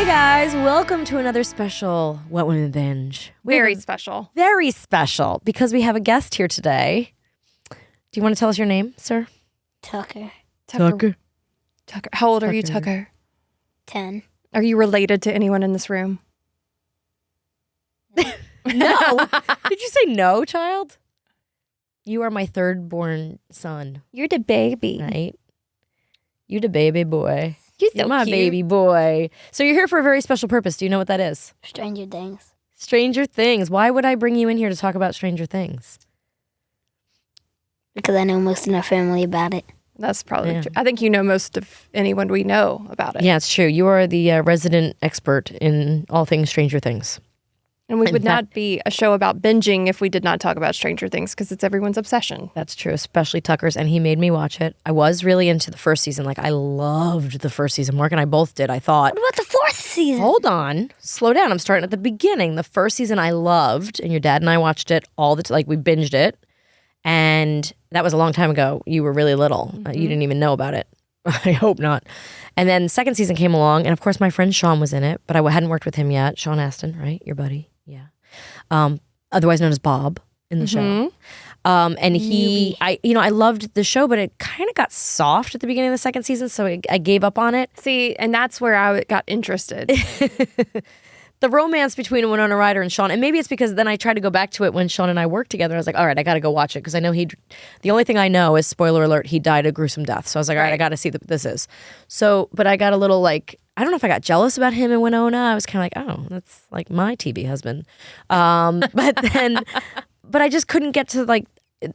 Hey guys, welcome to another special What Women Binge. Very special. Very special because we have a guest here today. Do you want to tell us your name, sir? Tucker. Tucker. How old are you, Tucker? 10. Are you related to anyone in this room? No. Did you say no, child? You are my third born son, You're the baby. right? You the baby boy. You're so my cute. baby boy. So you're here for a very special purpose. Do you know what that is? Stranger Things. Stranger Things. Why would I bring you in here to talk about Stranger Things? Because I know most of our family about it. That's probably Yeah. true. I think you know most of anyone we know about it. Yeah, it's true. You are the resident expert in all things Stranger Things. And we In would fact- not be a show about binging if we did not talk about Stranger Things because it's everyone's obsession. That's true, especially Tucker's, and he made me watch it. I was really into the first season. Like, I loved the first season. Mark and I both did. I thought, What about the 4th season? hold on, slow down. I'm starting at the beginning. The first season I loved, and your dad and I watched it all the time. Like, we binged it, and that was a long time ago. You were really little. You didn't even know about it. I hope not. And then the second season came along, and of course my friend Sean was in it, but I hadn't worked with him yet. Sean Astin, right? Your buddy. Yeah. Otherwise known as Bob in the show. And I loved the show, but it kind of got soft at the beginning of the second season, so I gave up on it. See, and that's where I got interested. The romance between Winona Ryder and Sean, and maybe it's because then I tried to go back to it when Sean and I worked together. I was like, all right, I got to go watch it because I know the only thing I know is, spoiler alert, he died a gruesome death. So I was like, all right, I got to see what this is. So, but I got a little like, I don't know if I got jealous about him and Winona. I was kind of like, oh, that's like my TV husband. But I just couldn't get to like,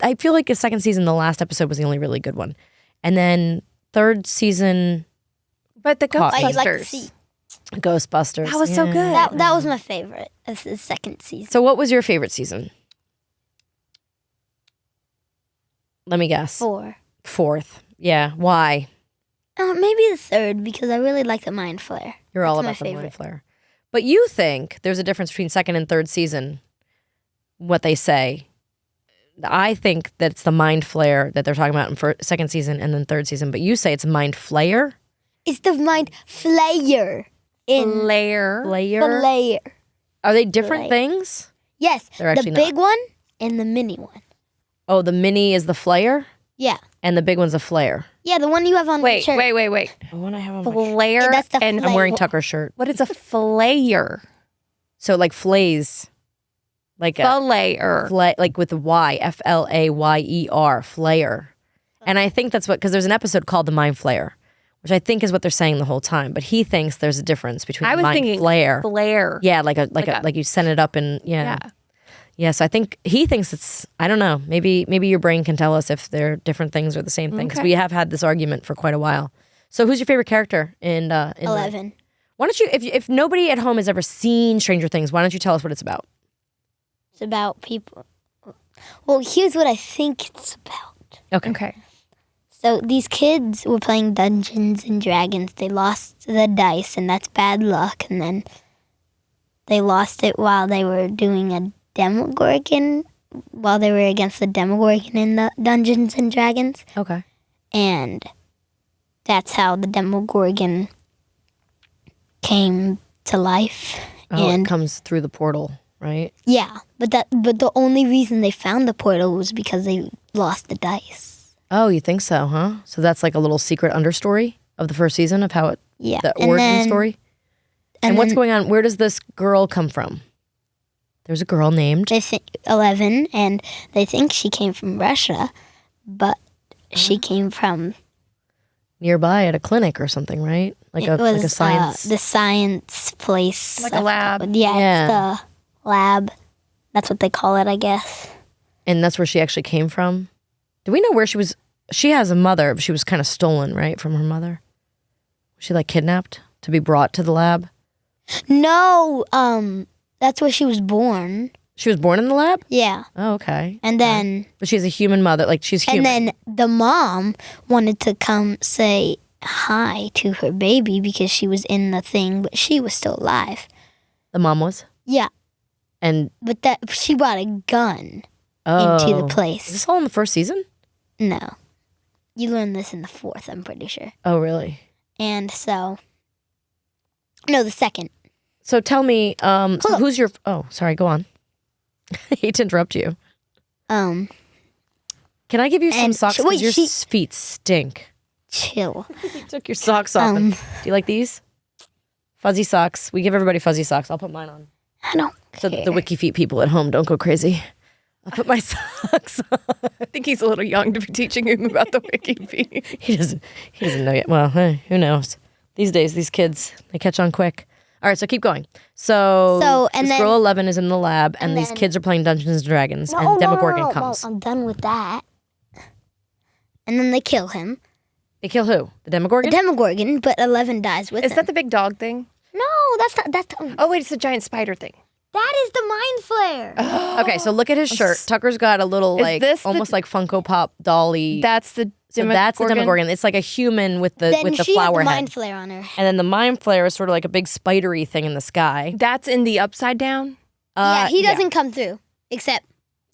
I feel like the second season, the last episode was the only really good one. And then third season, But the Caught me. I'd like to Ghostbusters. see. Ghostbusters. That was so Yeah. good. That was my favorite of the second season. So what was your favorite season? Let me guess. 4. Fourth. Yeah. Why? Maybe the 3rd because I really like the Mind Flare. You're all That's about my the mind favorite. flare. But you think there's a difference between second and third season, what they say. I think that it's the mind flare that they're talking about in second season and then third season. But you say it's mind flare? It's the Mind Flayer. Lair. Flayer. Are they different Flare. things? Yes, They're actually the big one and the mini one. Oh, the mini is the flare Yeah. and the big one's a flare. Yeah, the one you have on Wait, your shirt. wait. The one I have on my shirt. Flare That's the and flare. I'm wearing Tucker's shirt. what is a flayer? So like flays. Like a Flayer. like with the Y, Flayer, flare. And I think that's because there's an episode called The Mind Flare, which I think is what they're saying the whole time. But he thinks there's a difference between I was mind thinking flare. Flare. Yeah, like you send it up and yeah. So I think he thinks it's, I don't know, maybe your brain can tell us if they're different things or the same thing because Okay. we have had this argument for quite a while. So who's your favorite character in 11. Why don't you, if nobody at home has ever seen Stranger Things, why don't you tell us what it's about? It's about people. Well, here's what I think it's about. Okay. So these kids were playing Dungeons and Dragons. They lost the dice, and that's bad luck. And then they lost it while they were doing a Demogorgon, while they were against the Demogorgon in the Dungeons and Dragons. Okay. And that's how the Demogorgon came to life. Oh, and it comes through the portal, right? yeah, but the only reason they found the portal was because they lost the dice. Oh, you think so, huh? So that's like a little secret understory of the first season of how Yeah. the and origin then- story? And what's going on? Where does this girl come from? There's a girl named... They think 11, and they think she came from Russia, but she came from nearby at a clinic or something, right? Like a science... the science place, Like a lab. Yeah, Yeah. it's the lab. That's what they call it, I guess. and that's where she actually came from. Do we know where she was? She has a mother, but she was kind of stolen, right, from her mother? Was she like kidnapped to be brought to the lab? No, that's where she was born. She was born in the lab? Yeah, Oh, okay. and then But she's a human mother. Like, she's human. and then the mom wanted to come say hi to her baby because she was in the thing, but she was still alive. The mom was? Yeah, And but that she brought a gun oh. into the Is place. this all in the first season? No, you learned this in the 4th, I'm pretty sure. Oh, really? And so No, the second. So tell me, so who's your? Oh, sorry. Go on. I hate to interrupt you. Um, Can I give you some And socks? sh- 'Cause wait, your she- feet stink. chill. You took your socks off. Do you like these? Fuzzy socks. We give everybody fuzzy socks. I'll put mine on. I don't So care. the Wiki Feet people at home don't go crazy. I'll put my socks on. I think he's a little young to be teaching him about the wiki feet. He doesn't know yet. Well, hey, who knows? These days, these kids, they catch on quick. All right, so keep going. So and this then- girl 11 is in the lab, and these then- kids are playing Dungeons and Dragons, No, and no, Demogorgon no, no, comes. I'm done with that. And then they kill him. They kill who? The Demogorgon? The Demogorgon, but 11 dies with Is him. that the big dog thing? No, that's not. That's Oh, wait, it's the giant spider thing. that is the mind flare. Okay, so look at his shirt. Tucker's got a little, Is like, this the- almost like Funko Pop dolly. That's the So that's the Demogorgon. It's like a human with the Then she flower has the head. mind flare on her. And then the mind flare is sort of like a big spidery thing in the sky. That's in the upside down? Yeah, he doesn't come through. Except,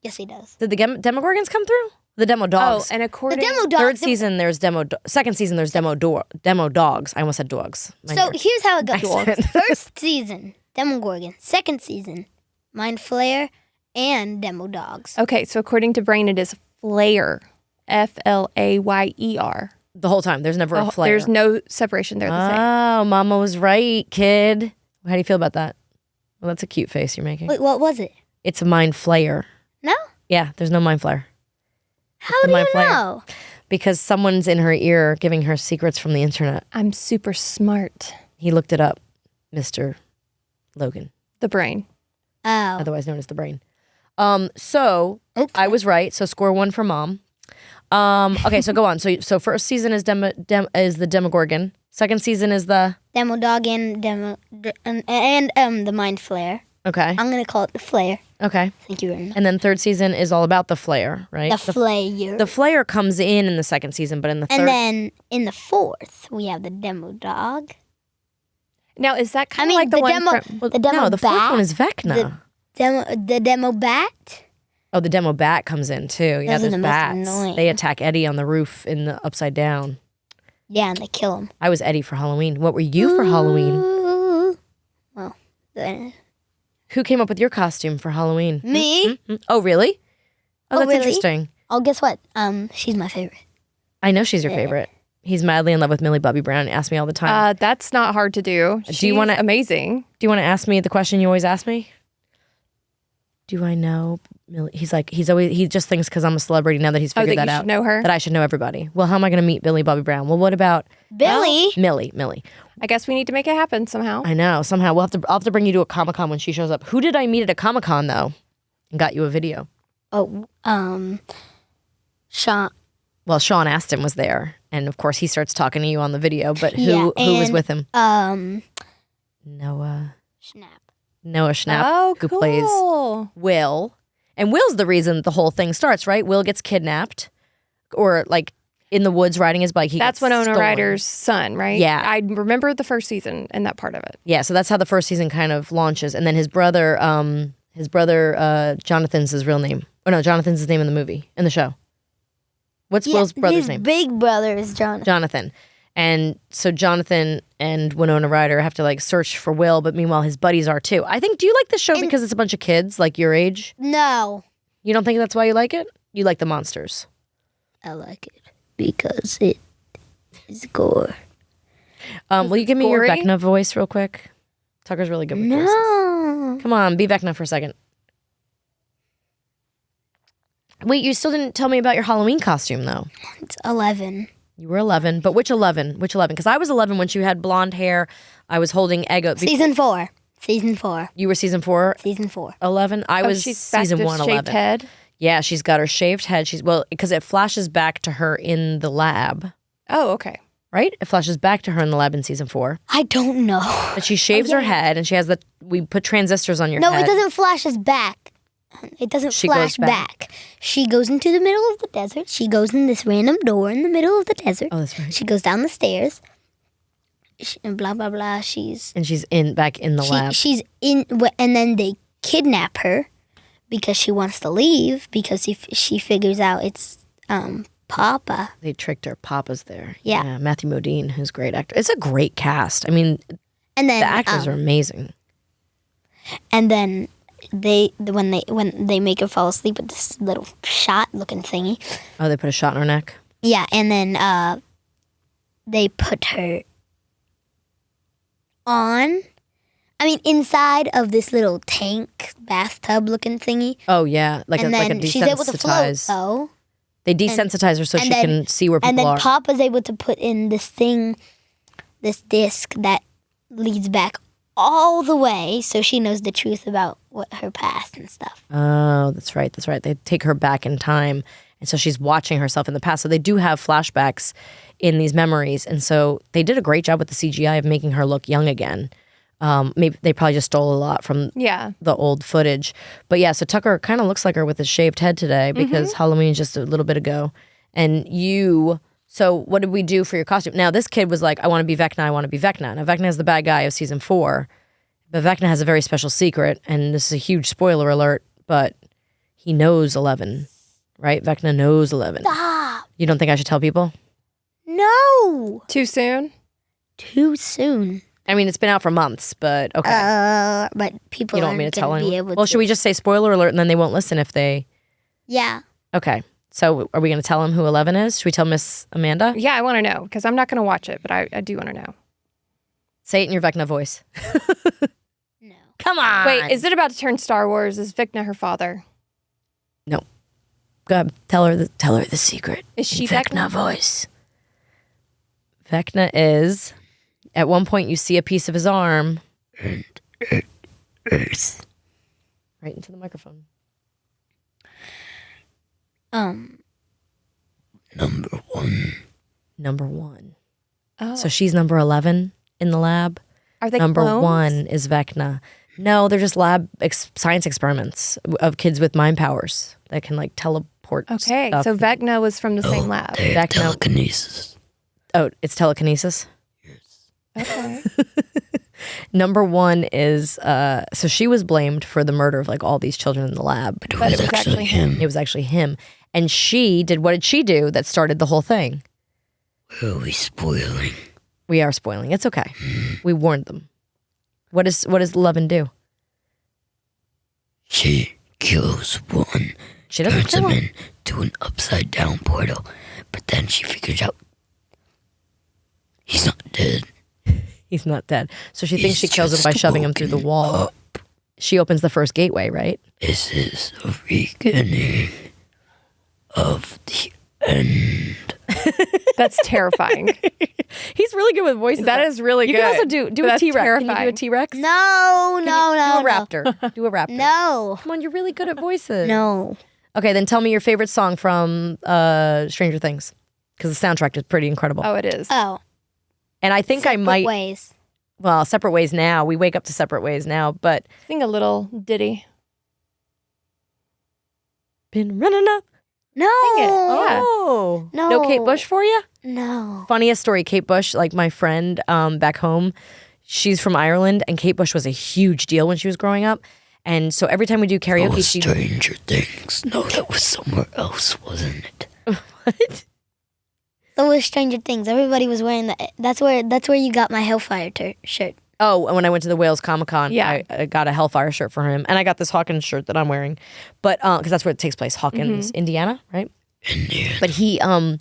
yes, he does. Did the Demogorgons come through? The Demo Dogs. Oh, and The according demo dogs. Third season, there's second season, there's Demo Dogs. I almost said dogs. My So nerd. here's how it goes. Accent. First season, Demogorgon. Second season, mind flare and demo dogs. Okay, so according to Brain, it is Flayer. Flayer. The whole time, there's never a flare. There's no separation. They're the same. Oh, Mama was right, kid. How do you feel about that? Well, that's a cute face you're making. Wait, what was it? It's a mind flayer. No? Yeah, there's no mind flare. How the do mind you flare. know? Because someone's in her ear giving her secrets from the internet. I'm super smart. He looked it up, Mr. Logan, The Brain. Oh. otherwise known as the brain. So Okay. I was right. So score 1 for Mom. Okay, so go on. So first season is is the Demogorgon. Second season is the Demo dog and the mind flare. okay, I'm gonna call it the flare. okay, Thank you very much. and then third season is all about the flare, right? The flare. The flare comes in the second season, but in the third, And then in the fourth, we have the demo dog. Now, is that kind I of mean, like the, the one demo, from... well, the demo no, the fourth bat. one is Vecna. The demo bat. Oh, the demo bat comes in too. Yeah, Those are there's the most bats. annoying. They attack Eddie on the roof in the upside down. Yeah, and they kill him. I was Eddie for Halloween. What were you for Halloween? Ooh. Well, Who came up with your costume for Halloween? me. Oh, really? Oh, Oh, that's really? interesting. Oh, guess what? She's my favorite. I know she's your favorite. He's madly in love with Millie Bobby Brown. He asks me all the time. That's not hard to do. Do you wanna- She's amazing. Do you want to ask me the question you always ask me? Do I know Millie? He just thinks because I'm a celebrity now that he's figured that that you out. should know her? That I should know everybody. Well, how am I going to meet Millie Bobby Brown? Well, what about Billy. Millie? I guess we need to make it happen somehow. I know. Somehow I'll have to bring you to a Comic-Con when she shows up. Who did I meet at a Comic-Con though? And got you a video. Oh, Sean. Well, Sean Astin was there, and of course he starts talking to you on the video. But Yeah, who was and, with him? Snap. Noah Schnapp, Oh, who cool. plays Will. And Will's the reason the whole thing starts, right? Will gets kidnapped, or like in the woods riding his bike. That's gets Winona stolen. Ryder's son, right? Yeah. I remember the first season and that part of it. Yeah, so that's how the first season kind of launches, and then his brother Jonathan's his real name. Oh no, Jonathan's his name in the movie, in the show. What's Will's brother's his name? big brother is John. Jonathan. And so Jonathan and Winona Ryder have to like search for Will, but meanwhile his buddies are too. I think. Do you like the show because it's a bunch of kids like your age? No, You don't think that's why you like it? You like the monsters. I like it because it is gore. Will you give me your gory? Vecna voice real quick? Tucker's really good with voices. No. Come on, be Vecna for a second. Wait, you still didn't tell me about your Halloween costume though. It's 11. You were 11, but which 11? Which 11? Because I was 11 when you had blonde hair. I was holding Eggo. Season 4. Season 4. You were season 4, Season 4. 11. I was she's back season to 1, shaved 11. head. Yeah, she's got her shaved head. Because it flashes back to her in the lab, Oh, okay. right? It flashes back to her in the lab in season 4. I don't know. But she shaves her head, and she has we put transistors on your No, head. it doesn't flash us back. It doesn't She flash goes back. She goes into the middle of the desert. She goes in this random door in the middle of the desert. Oh, that's right. She goes down the stairs. And blah, blah, blah. And she's back in the lab. She's in, and then they kidnap her because she wants to leave because she figures out it's Papa. They tricked her. Papa's there. Yeah. Matthew Modine, who's a great actor. It's a great cast. I mean, And then The actors are amazing. And then when they make her fall asleep with this little shot-looking thingy. Oh, they put a shot in her neck? Yeah, and then they put her inside of this little tank, bathtub-looking thingy. Oh, yeah. Like And a then she's able to float, desensitize. though. They desensitize her so she can see where And people then are. Papa's able to put in this thing, this disc that leads back all the way so she knows the truth about what her past and stuff. Oh, that's right. That's right. They take her back in time. And so she's watching herself in the past. So they do have flashbacks in these memories. And so they did a great job with the CGI of making her look young again. Maybe they probably just stole a lot from the old footage. But yeah, so Tucker kind of looks like her with his shaved head today because Halloween just a little bit ago. And so what did we do for your costume? Now, this kid was like, I want to be Vecna, I want to be Vecna. Now, Vecna is the bad guy of season 4. But Vecna has a very special secret. And this is a huge spoiler alert, but he knows 11. Right? Vecna knows 11. Stop. You don't think I should tell people? No. Too soon? Too soon. I mean, it's been out for months, but okay. But people You don't want me aren't to tell going to be anyone? able Well, to. should we just say spoiler alert and then they won't listen if they... Yeah. Okay. So are we going to tell them who 11 is? Should we tell Miss Amanda? Yeah, I want to know because I'm not going to watch it, but I do want to know. Say it in your Vecna voice. No. Come on. Wait, is it about to turn Star Wars? Is Vecna her father? No. Go ahead. Tell her the secret. Is she in Vecna Vecna? voice? Vecna is... At one point, you see a piece of his arm. Earth. Right into the microphone. Number one. Oh. So she's number 11 in the lab. Are they Number clones? 1 is Vecna. No, they're just lab science experiments of kids with mind powers that can like teleport. Okay, stuff. so Vecna was from the same lab. Vecna. Telekinesis. Oh, it's telekinesis. Okay. Number 1 is so she was blamed for the murder of like all these children in the lab. But it But was it was actually him. It was actually him, and what did she do that started the whole thing? Where are we spoiling? We are spoiling. It's okay. We warned them. What does 11 do? She kills one, She doesn't turns kill him him. into an upside down portal, but then she figures out he's not dead. He's not dead. So she thinks she He's kills him by just shoving him through the woken wall. up. She opens the first gateway, right? This is the beginning of the end. That's terrifying. He's really good with voices. That is really You good. can also do a That's T-Rex. Can you do a terrifying. T-Rex? No, Do no. a raptor. Do a raptor. No. Come on, you're really good at voices. No. Okay, then tell me your favorite song from Stranger Things. Because the soundtrack is pretty incredible. Oh, it is. Oh. And I think I Separate might... ways. Well, separate ways now. We wake up to separate ways now, but... Sing a little ditty. Been running up. No. Sing it. Yeah. Oh. No. No Kate Bush for you? No. Funniest story, Kate Bush, like my friend back home, she's from Ireland, and Kate Bush was a huge deal when she was growing up. And so every time we do Oh, karaoke, she... Stranger Things. No, that was somewhere else, wasn't it? What? So was Stranger Things. Everybody was wearing that. That's where you got my Hellfire shirt. Oh, and when I went to the Wales Comic Con, Yeah. I got a Hellfire shirt for him, and I got this Hawkins shirt that I'm wearing, but because that's where it takes place, Hawkins, Indiana, right? Indiana.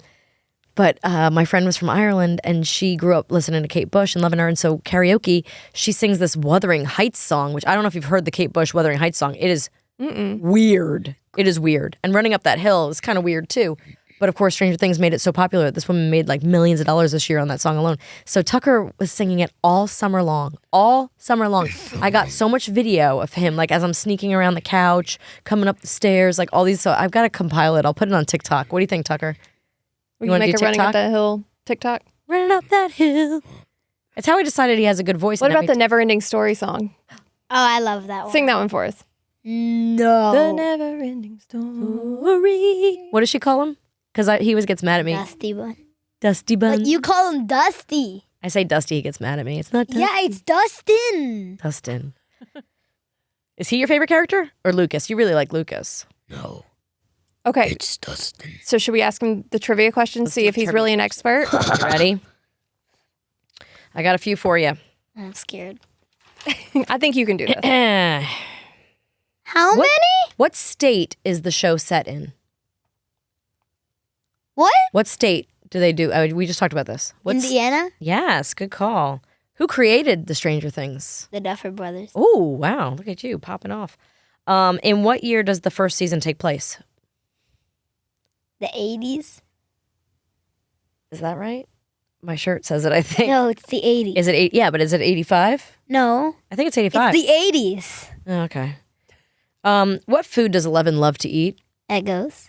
But my friend was from Ireland, and she grew up listening to Kate Bush and loving her, and so karaoke, she sings this Wuthering Heights song, which I don't know if you've heard the Kate Bush Wuthering Heights song. It is weird. It is weird, and running up that hill is kind of weird too. But of course, Stranger Things made it so popular that this woman made like millions of dollars this year on that song alone. So Tucker was singing it all summer long. All summer long. I got so much video of him, like as I'm sneaking around the couch, coming up the stairs, like all these. So I've got to compile it. I'll put it on TikTok. What do you think, Tucker? We wanna can make do a running up TikTok? that hill TikTok. Running up that hill. It's how I decided he has a good voice. What and about the every Never Ending Story song? Oh, I love that one. Sing that one for us. No. The Never Ending Story. story? What does she call him? Because he always gets mad at me. Dusty Bun. Dusty Bun. But you call him Dusty. I say Dusty, he gets mad at me. It's not Dusty. Yeah, it's Dustin. Dustin. Is he your favorite character? Or Lucas? You really like Lucas. No, Okay, it's Dustin. so should we ask him the trivia question, Let's see do if he's trivia really an expert? You ready? I got a few for you. I'm scared. I think you can do this. How many? What state is the show set in? What? What state do they do? We just talked about this. Indiana? Yes, good call. Who created the Stranger Things? The Duffer Brothers. Oh, wow. Look at you popping off. In what year does the first season take place? The 80s? Is that right? My shirt says it, I think. No, it's the 80s. Is it 8? Yeah, but is it 85? No, I think it's 85. it's the 80s. Oh, okay. What food does Eleven love to eat? Eggos.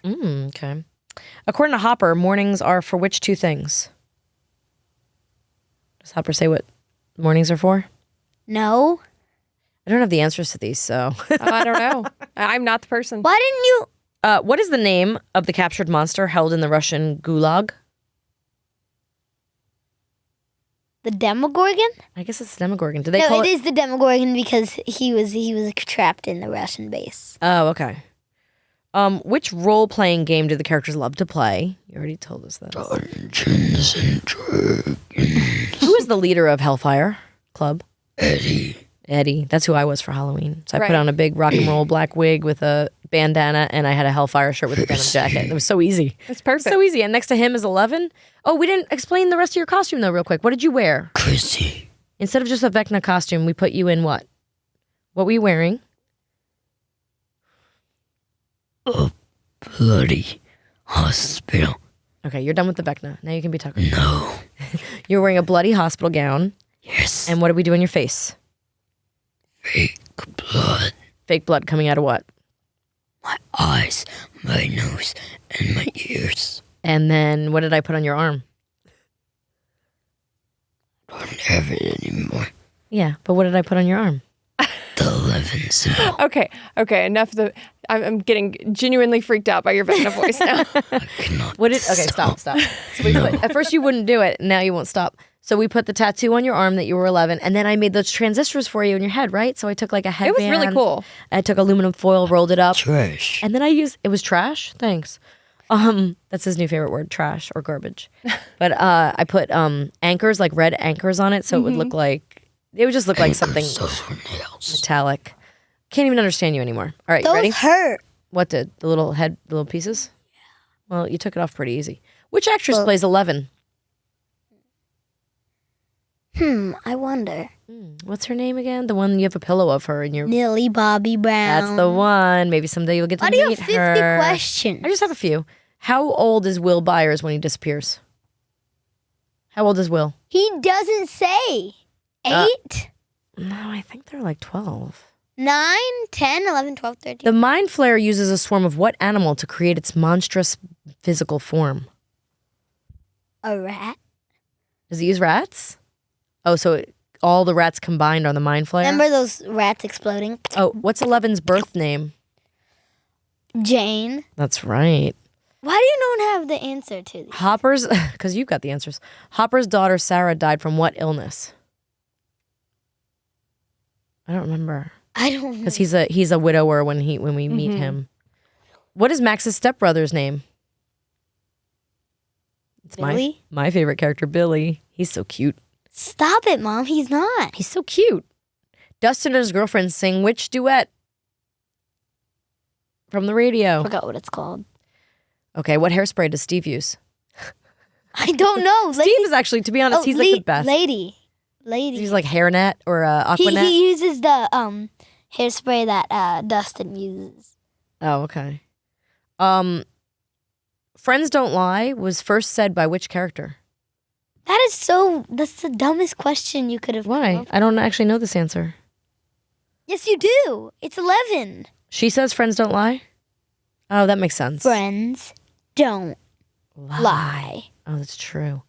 Okay. According to Hopper, mornings are for which two things? Does Hopper say what mornings are for? No. I don't have the answers to these, so. I don't know. I'm not the person. Why didn't you? What is the name of the captured monster held in the Russian gulag? The Demogorgon? I guess it's the Demogorgon. Do they No, call it is the Demogorgon because he was trapped in the Russian base. Oh, okay. Which role-playing game do the characters love to play? You already told us that. Dungeons and Dragons. Who is the leader of Hellfire Club? Eddie. Eddie. That's who I was for Halloween. So I put Right. on a big rock and roll black wig with a bandana, and I had a Hellfire shirt with a denim jacket. It was so easy. It's perfect. So easy. And next to him is 11. Oh, we didn't explain the rest of your costume, though, real quick. What did you wear? Chrissy. Instead of just a Vecna costume, we put you in what? What were you wearing? A bloody hospital. Okay, you're done with the Vecna. Now you can be Tucker. No. You're wearing a bloody hospital gown. Yes. And what did we do on your face? Fake blood. Fake blood coming out of what? My eyes, my nose, and my ears. And then what did I put on your arm? I don't have it anymore. Yeah, but what did I put on your arm? The 11 symbol. Okay, enough of the... I'm getting genuinely freaked out by your Vecna voice now. I cannot. What did? Okay, stop. So we put, at first you wouldn't do it. Now you won't stop. So we put the tattoo on your arm that you were 11, and then I made those transistors for you in your head, right? So I took like a It headband. was really cool. I took aluminum foil, rolled it up, Trash. and then I used. It was trash. Thanks. That's his new favorite word, trash or garbage. But I put anchors, like red anchors, on it, so it would look like it would just look like something Those were nails. metallic. Can't even understand you anymore. All right, you Those ready? hurt. What did the little head, the little pieces? Yeah. Well, you took it off pretty easy. Which actress plays 11? I wonder. What's her name again? The one you have a pillow of her in your. Millie Bobby Brown. That's the one. Maybe someday you'll get to Why do you meet have 50 her. questions? I just have a few. How old is Will Byers when he disappears? How old is Will? He doesn't say. 8, No, I think they're like 12. 9, 10, 11, 12, 13. The Mind Flayer uses a swarm of what animal to create its monstrous physical form? A rat. Does he use rats? Oh, so all the rats combined are the Mind Flayer? Remember those rats exploding? Oh, what's 11's birth name? Jane. That's right. Why do you don't have the answer to these? Hopper's, because you've got the answers. Hopper's daughter Sarah died from what illness? I don't remember. I don't know. Because he's a widower when we meet him. What is Max's stepbrother's name? It's Billy? my favorite character, Billy. He's so cute. Stop it, Mom. He's not. He's so cute. Dustin and his girlfriend sing which duet from the radio? I forgot what it's called. Okay, what hairspray does Steve use? I don't know. Steve is actually, to be honest, he's like the best. Lady. He's like hairnet or Aquanet. He uses the hairspray that Dustin uses. Oh, okay. Friends Don't Lie was first said by which character? That's the dumbest question you could have. Why? I don't actually know this answer. Yes, you do. It's 11. She says friends don't lie? Oh, that makes sense. Friends don't lie. Oh, that's true.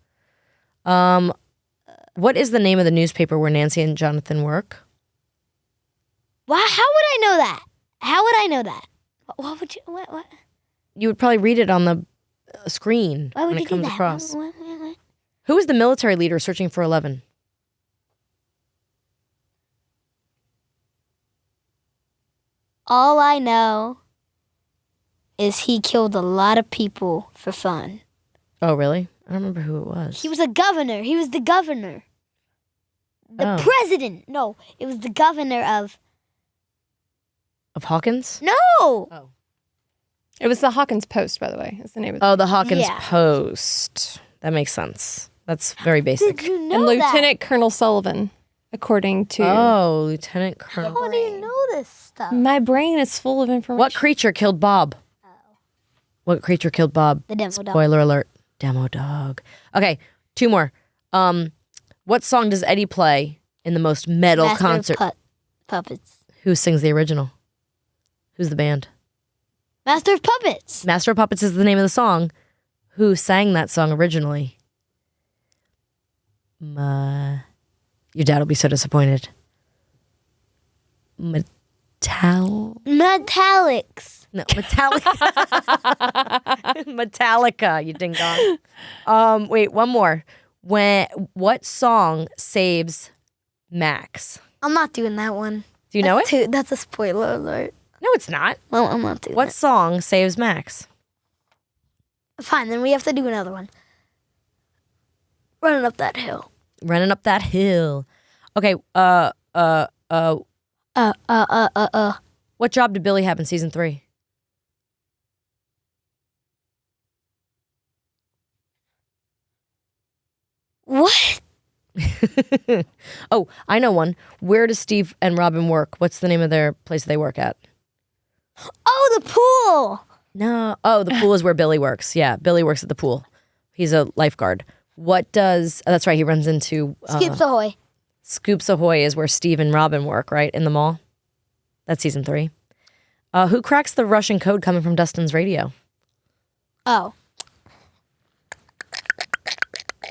What is the name of the newspaper where Nancy and Jonathan work? Wow, how would I know that? How would I know that? What would you? What? You would probably read it on the screen Why would when you it comes do that? across. What? Who is the military leader searching for 11? All I know is he killed a lot of people for fun. Oh, really? I don't remember who it was. He was a governor. He was the governor. The president. No, it was the governor of. Of Hawkins? No. It was the Hawkins Post, by the way. Is the name of it. The Hawkins Yeah. Post. That makes sense. That's very basic. Did you know And that? Lieutenant Colonel Sullivan, according to Lieutenant Colonel. How do you know this stuff? my brain, is full of information. What creature killed Bob? What creature killed Bob? The demo dog. Spoiler alert. Demo dog. Okay, 2 more. What song does Eddie play in the most metal Master of concert? Puppets. Who sings the original? Who's the band? Master of Puppets. Master of Puppets is the name of the song. Who sang that song originally? Your dad will be so disappointed. Metallics. No, Metallica. Metallica, you ding dong. Wait, one more. What song saves Max? I'm not doing that one. Do you know it? That's a spoiler alert. No, it's not. Well, I'm not doing What that. song saves Max? Fine, then we have to do another one. Running up that hill. Running up that hill. Okay, what job did Billy have in season 3? What? Oh, I know one. Where does Steve and Robin work? What's the name of their place they work at? Oh, the pool. No. Oh, the pool is where Billy works. Yeah, Billy works at the pool. He's a lifeguard. What does... that's right, he runs into... Skips Ahoy. Scoops Ahoy is where Steve and Robin work, right? In the mall? That's season 3. Who cracks the Russian code coming from Dustin's radio? Oh.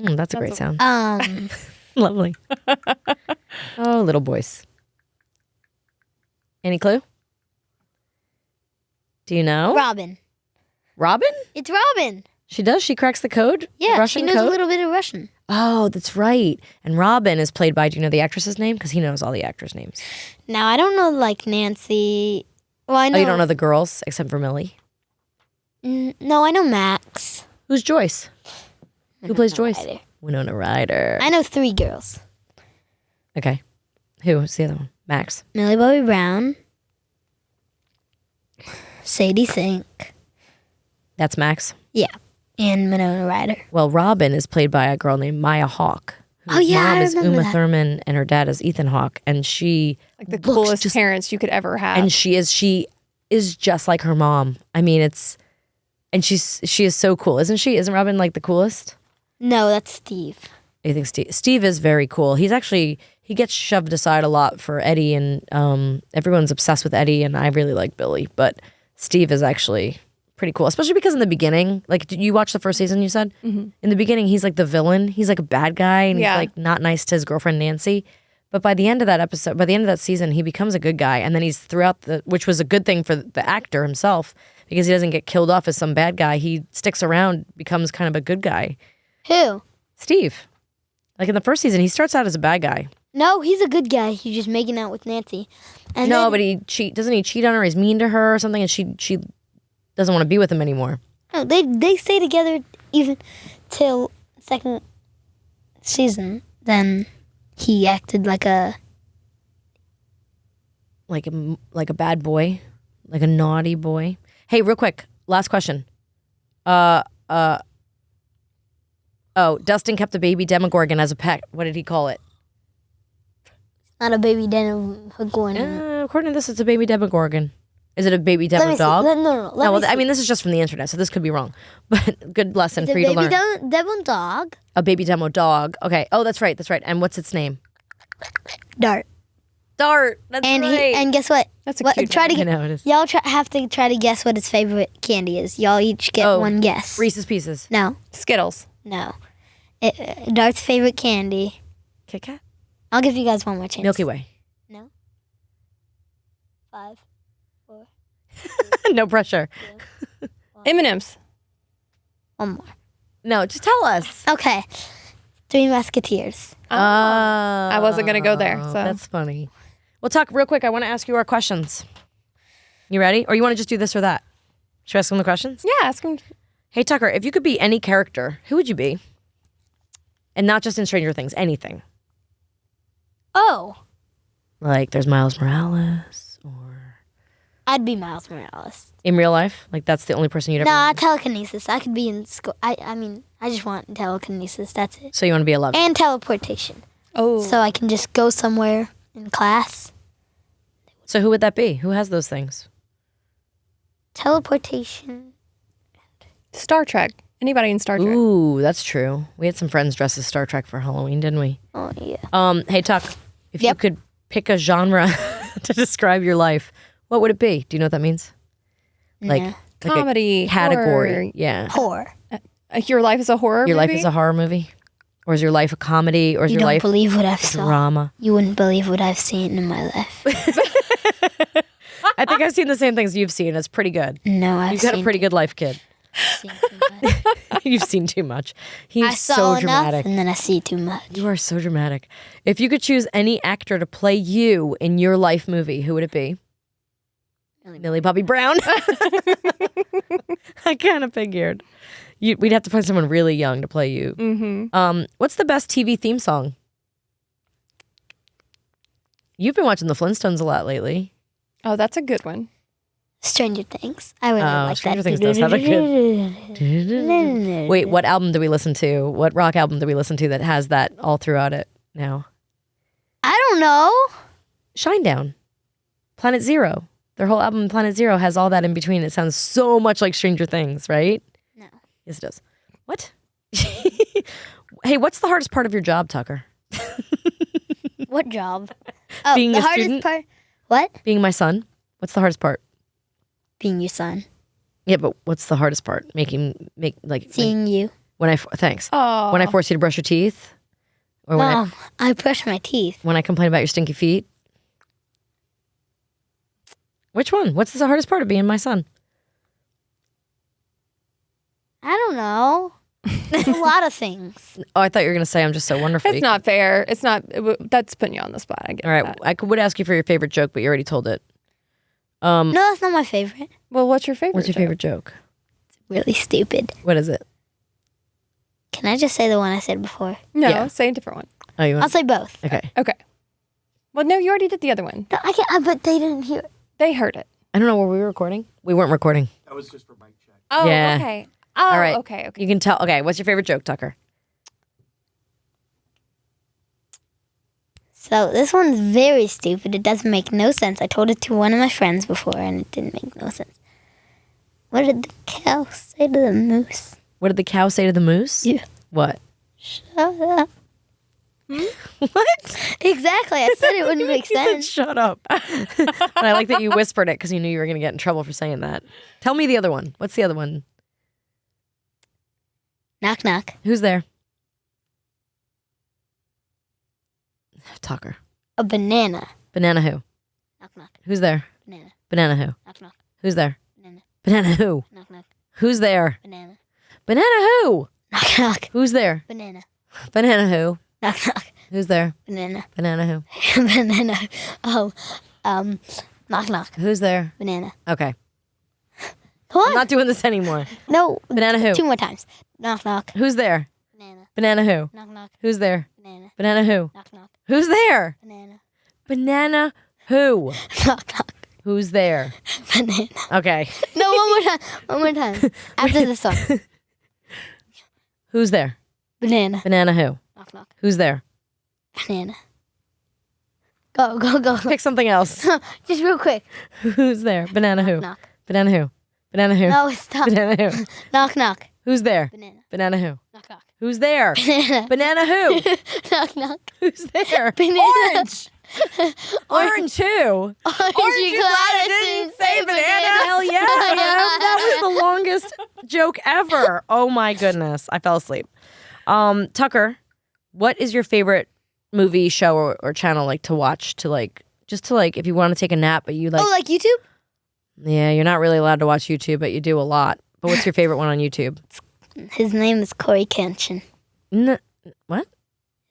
That's a great sound. Lovely. Oh, little boys. Any clue? Do you know? Robin. Robin? It's Robin. She does? She cracks the code? Yeah, Russian she knows code? a little bit of Russian. Oh, that's right. And Robin is played by, do you know the actress's name? Because he knows all the actors' names. Now, I don't know, like, Nancy. Well, I know. Oh, you don't know the girls except for Millie? No, I know Max. Who's Joyce? Who plays Joyce? Ryder. Winona Ryder. I know 3 girls. Okay. Who's the other one? Max. Millie Bobby Brown. Sadie Sink. That's Max. Yeah. And Winona Ryder. Well, Robin is played by a girl named Maya Hawke. Oh, yeah, mom I is remember Uma that. Thurman and her dad is Ethan Hawke. And she like the looks coolest just- parents you could ever have. and she is just like her mom. I mean, she is so cool, isn't she? Isn't Robin like the coolest? No, that's Steve. I think Steve is very cool. He gets shoved aside a lot for Eddie, and everyone's obsessed with Eddie, and I really like Billy, but Steve is actually pretty cool, especially because in the beginning, like, did you watch the first season? You said in the beginning he's like the villain. He's like a bad guy, and Yeah. he's like not nice to his girlfriend Nancy. But by the end of that episode, by the end of that season, he becomes a good guy, and then he's which was a good thing for the actor himself because he doesn't get killed off as some bad guy. He sticks around, becomes kind of a good guy. Who? Steve, like in the first season, he starts out as a bad guy. No, he's a good guy. He's just making out with Nancy. And No, then- but doesn't he cheat on her? He's mean to her or something, and she doesn't want to be with him anymore. No, they stay together even till second season. Then he acted like a Like a bad boy, like a naughty boy. Hey, real quick, last question. Oh, Dustin kept a baby Demogorgon as a pet. What did he call it? not a baby Demogorgon. According to this, it's a baby Demogorgon. Is it a baby Let me Demo see. dog? No. Let No, me well, I see. mean, this is just from the internet, so this could be wrong. But good lesson It's for a you to baby learn. Demo dog. A baby Demo dog. Okay. Oh, that's right. And what's its name? Dart. Dart. That's And right. and guess what? That's a What- cute try to I get, know it is. y'all have to try to guess what his favorite candy is. Y'all each get one guess. Reese's Pieces. No. Skittles. Dart's favorite candy. Kit Kat. I'll give you guys one more chance. Milky Way. No. 5, 4. No pressure. M&M's. One more. No, just tell us. Okay. 3 Musketeers. I wasn't gonna go there, so. That's funny. Well, talk real quick. I want to ask you our questions. You ready? Or you want to just do this or that? Should I ask them the questions? Yeah, ask him. Hey, Tucker, if you could be any character, who would you be? And not just in Stranger Things, anything. Oh, Like there's Miles Morales or I'd be Miles Morales. in real life? Like that's the only person you'd ever Nah, telekinesis. I could be in school. I mean, I just want telekinesis. That's it. So you want to be a love? And teleportation. Oh. So I can just go somewhere in class. So who would that be? Who has those things? Teleportation. Star Trek. Anybody in Star Trek? Ooh, that's true. We had some friends dressed as Star Trek for Halloween, didn't we? Oh, yeah. Hey Tuck, if you Yep. could pick a genre to describe your life, what would it be? Do you know what that means? Like, Nah. like a Comedy, category. horror. Yeah. Horror. Your life is a horror Your life movie? is a horror movie? Or is your life a comedy? Or is You your don't life believe what I've saw. drama? You wouldn't believe what I've seen in my life. I think I've seen the same things you've seen. It's pretty good. No, I've You've got a seen, pretty good life, kid. seen too much. You've seen too much. He's I saw so enough, dramatic. and then I see too much. You are so dramatic. If you could choose any actor to play you in your life movie, who would it be? Millie Bobby Brown. I kind of figured. We'd have to find someone really young to play you. Mm-hmm. What's the best TV theme song? You've been watching the Flintstones a lot lately. Oh, that's a good one. Stranger Things. I really like Stranger that. Things does have a good. Wait, what album do we listen to? What rock album do we listen to that has that all throughout it now? I don't know. Shinedown. Planet Zero. Their whole album, Planet Zero, has all that in between. It sounds so much like Stranger Things, right? No. Yes, it does. What? Hey, what's the hardest part of your job, Tucker? What job? Oh, Being the a hardest student? part. What? Being my son. What's the hardest part? Being your son. Yeah, but what's the hardest part? Seeing you. Thanks. Oh. When I force you to brush your teeth, or when Mom, I brush my teeth. when I complain about your stinky feet. Which one? What's the hardest part of being my son? I don't know. A lot of things. Oh, I thought you were gonna say I'm just so wonderful. It's not fair. It's not. That's putting you on the spot. I get All right, that. I would ask you for your favorite joke, but you already told it. No, that's not my favorite. Well, what's your favorite? What's your joke? favorite joke? Really stupid. What is it? Can I just say the one I said before? No, Yeah. say a different one. Oh, you I'll want? say both. Okay. Okay. Well, no, you already did the other one. No, I can't. But they didn't hear. They heard it. I don't know. Were we recording? We weren't recording. That was just for mic check. Oh, Yeah. okay. Oh, All right. okay. You can tell. Okay, what's your favorite joke, Tucker? So this one's very stupid. It doesn't make no sense. I told it to one of my friends before, and it didn't make no sense. What did the cow say to the moose? What did the cow say to the moose? Yeah. What? Shut up. What? Exactly. I said it wouldn't make He said, sense. shut up. But I like that you whispered it because you knew you were going to get in trouble for saying that. Tell me the other one. What's the other one? Knock, knock. Who's there? Tucker. A banana. Banana who? Knock, knock. Who's there? Banana. Banana who? Knock, knock. Who's there? Banana. Banana who? Knock, knock. Who's there? Banana. Banana who? Knock, knock. Who's there? Banana. Banana who? Knock, knock. Who's there? Banana. Banana who? Banana. Oh, knock, knock. Who's there? Banana. Okay. Come I'm on. not doing this anymore. No. Banana who? 2 more times. Knock, knock. Who's there? Banana. Banana who? Knock, knock. Who's there? Banana. Banana who? Knock, knock. Who's there? Banana. Banana who? Knock, knock. Who's there? Banana. Okay. No, one more time. One more time. After this one. Who's there? Banana. Banana who? Knock, knock. Who's there? Banana. Go, go, go. Pick something else. Just real quick. Who's there? Banana who? Knock. Banana who? Banana who? No, stop. Banana who? Knock, knock. Who's there? Banana. Banana who? Knock, knock. Who's there? Banana. Banana who? Knock, knock. Who's there? Banana. Orange. Orange who? Orange, you glad I didn't say banana? Hell yeah, I am. That was the longest joke ever. Oh my goodness. I fell asleep. Tucker, what is your favorite movie, show, or channel like to watch just to if you want to take a nap, but you Oh, like YouTube? yeah, you're not really allowed to watch YouTube, but you do a lot. But what's your favorite one on YouTube? His name is Corey Kenshin. What? His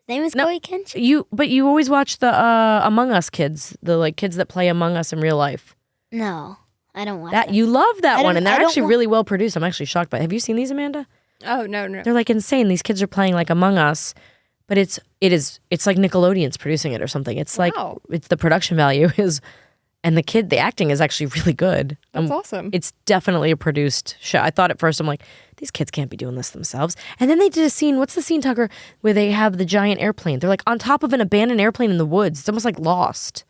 name is No. Corey Kenshin? But you always watch the Among Us kids, the kids that play Among Us in real life. No, I don't watch That that. you love that I one, don't- and I they're don't actually wa- really well produced. I'm actually shocked by it. Have you seen these, Amanda? Oh, no. They're like insane. These kids are playing like Among Us, but it's like Nickelodeon's producing it or something. It's like it's the production value is, and the acting is actually really good. That's awesome. It's definitely a produced show. I thought at first, I'm like, these kids can't be doing this themselves. And then they did a scene. What's the scene, Tucker, where they have the giant airplane? They're like on top of an abandoned airplane in the woods. It's almost like Lost.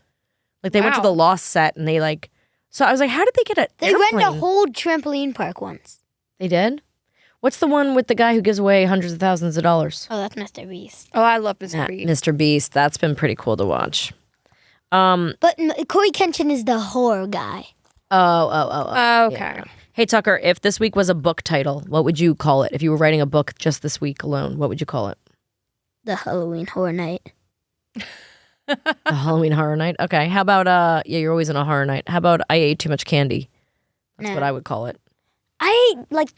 Like they went to the Lost set and they like. So I was like, how did they get an airplane? They rented a whole trampoline park once. They did? What's the one with the guy who gives away hundreds of thousands of dollars? Oh, that's Mr. Beast. Oh, I love Mr. Beast. Mr. Beast. That's been pretty cool to watch. But Corey Kenshin is the horror guy. Oh, okay. Yeah. Hey, Tucker, if this week was a book title, what would you call it? If you were writing a book just this week alone, what would you call it? The Halloween Horror Night. The Halloween Horror Night? Okay. How about, you're always in a horror night. How about I ate too much candy? That's what I would call it. I ate like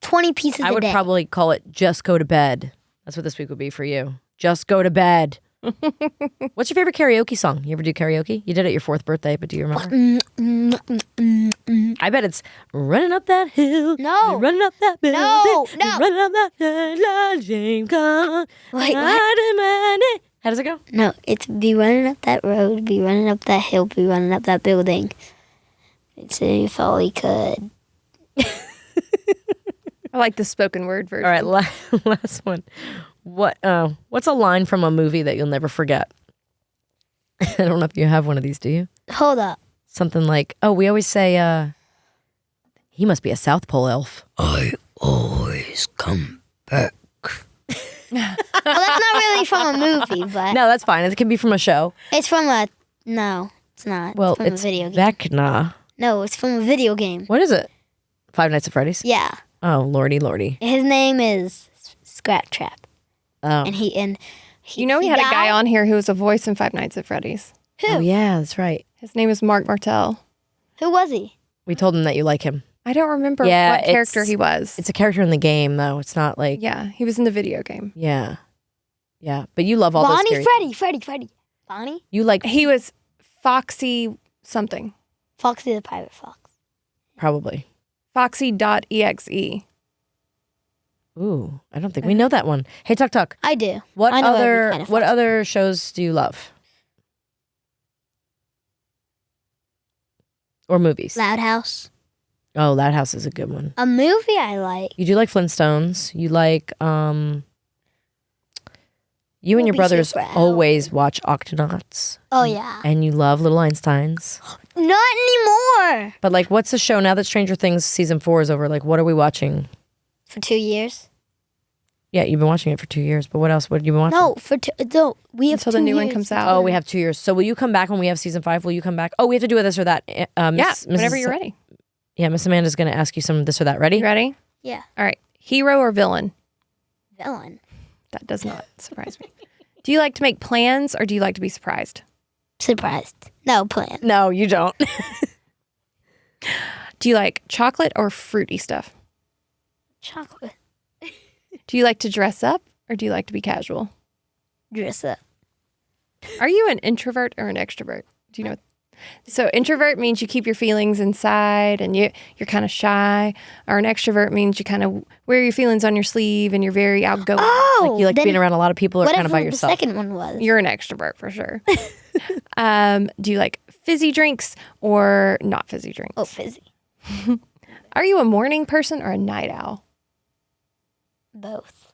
20 pieces a day. I would probably call it Just Go to Bed. That's what this week would be for you. Just go to bed. What's your favorite karaoke song? You ever do karaoke? You did it your 4th birthday, but do you remember? I bet it's running up that hill. No. Running up that building. No. Running up that hill. James Conn. Wait, what? How does it go? No, it's be running up that road, be running up that hill, be running up that building. It's if all he could. I like the spoken word version. All right, last one. What's a line from a movie that you'll never forget? I don't know if you have one of these, do you? Hold up. Something like, we always say, he must be a South Pole elf. I always come back. Well, that's not really from a movie, but No, that's fine. It can be from a show. it's from a. No, it's not. Well, it's from it's a video game. Vecna. No, it's from a video game. What is it? Five Nights at Freddy's? Yeah, Oh, lordy. his name is Scrap Trap, Oh. and he You know, he had a guy died? on here who was a voice in Five Nights at Freddy's. Who? Oh, yeah, that's right. His name is Mark Martell. Who was he? We told him that you like him. I don't remember Yeah, what character he was. It's a character in the game, though. It's not like, Yeah, he was in the video game. yeah. But you love all those Bonnie, scary- Freddy. Bonnie, You like, He was Foxy something. Foxy the Pirate Fox. probably. Foxy.exe. Ooh, I don't think we know that one. Hey, Tuck. I do. What I know every kind of what fox. other shows do you love? Or movies? Loud House. Oh, Loud House is a good one. A movie I like. You do like Flintstones. You like you and your We'll be brothers super always watch Octonauts. Oh yeah. And you love Little Einsteins. Not anymore. But like, what's the show now that Stranger Things season 4 is over? Like, what are we watching? For 2 years. Yeah, you've been watching it for 2 years. But what else? What have you been watching? No, we have Until 2 the new one years. comes out. Oh, we have 2 years. So will you come back when we have season 5? Will you come back? Oh, we have to do a this or that. Whenever you're ready. Yeah, Miss Amanda's going to ask you some this or that. Ready? You ready? Yeah. All right. Hero or villain? Villain. That does not surprise me. Do you like to make plans or do you like to be surprised? Surprised. No plan. No, you don't. Do you like chocolate or fruity stuff? Chocolate. Do you like to dress up or do you like to be casual? Dress up. Are you an introvert or an extrovert? Do you know? So introvert means you keep your feelings inside and you're kind of shy. Or an extrovert means you kind of wear your feelings on your sleeve and you're very outgoing. Oh, Like you like then being around a lot of people or kind of by whatever yourself. the second one was. You're an extrovert for sure. Do you like fizzy drinks or not fizzy drinks? Oh, fizzy. Are you a morning person or a night owl? Both.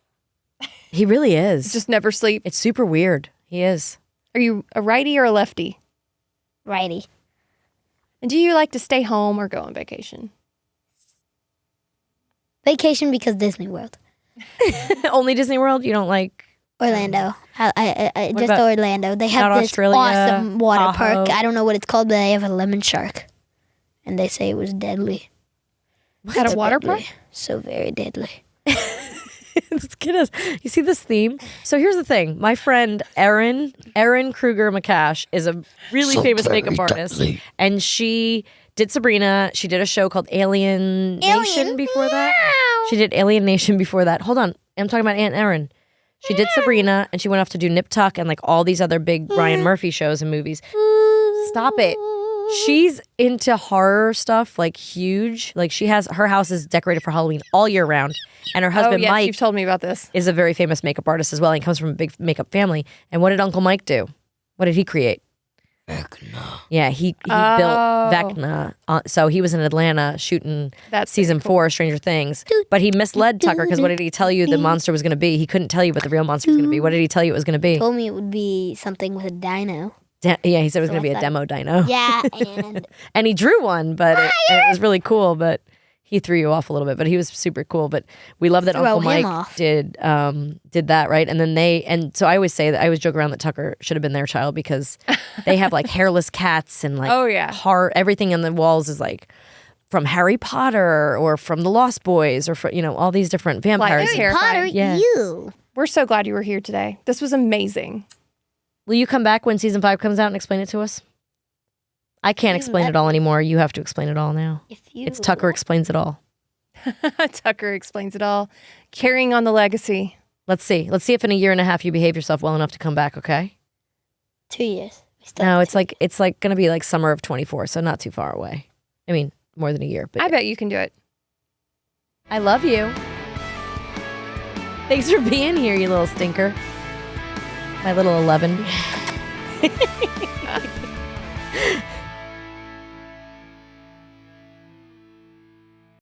He really is. Just never sleep. It's super weird. He is. Are you a righty or a lefty? Righty. And do you like to stay home or go on vacation? Vacation because Disney World. Only Disney World? You don't like Orlando. I What just about- Orlando. They have not this Australia, awesome water park. Tahoe? I don't know what it's called, but they have a lemon shark. And they say it was deadly. At a So water deadly. park? So very deadly. this kid is. You see this theme? So here's the thing. My friend Erin Kruger McCash is a really So famous very makeup artist. deadly. And she did Sabrina. She did a show called Alien Nation before that. She did Alien Nation before that. Hold on. I'm talking about Aunt Erin. She did Sabrina and she went off to do Nip Tuck and like all these other big Ryan Murphy shows and movies. Stop it. She's into horror stuff, like huge. Like her house is decorated for Halloween all year round. And her husband, yes, Mike, you've told me about this. is a very famous makeup artist as well. And he comes from a big makeup family. And what did Uncle Mike do? What did he create? Vecna. Yeah, he built Vecna. So he was in Atlanta shooting season 4 of Stranger Things. But he misled Tucker because what did he tell you the monster was going to be? He couldn't tell you what the real monster was going to be. What did he tell you it was going to be? Told me it would be something with a dino. Yeah, he said it was going to be a demo dino. Yeah, and And he drew one, but it was really cool. But he threw you off a little bit, but he was super cool. But we love that Throw Uncle him Mike off. did that, right? And then so I always say that I always joke around that Tucker should have been their child because they have like hairless cats and like everything on the walls is like from Harry Potter or from the Lost Boys or all these different vampires. Harry Potter, Yeah. you. We're so glad you were here today. This was amazing. Will you come back when season 5 comes out and explain it to us? I can't explain it all anymore. You have to explain it all now. It's Tucker Explains It All. Tucker Explains It All. Carrying on the legacy. Let's see. Let's see if in a year and a half you behave yourself well enough to come back, okay? 2 years. No, it's like going to be like summer of 24, so not too far away. I mean, more than a year. But I bet you can do it. I love you. Thanks for being here, you little stinker. My little 11.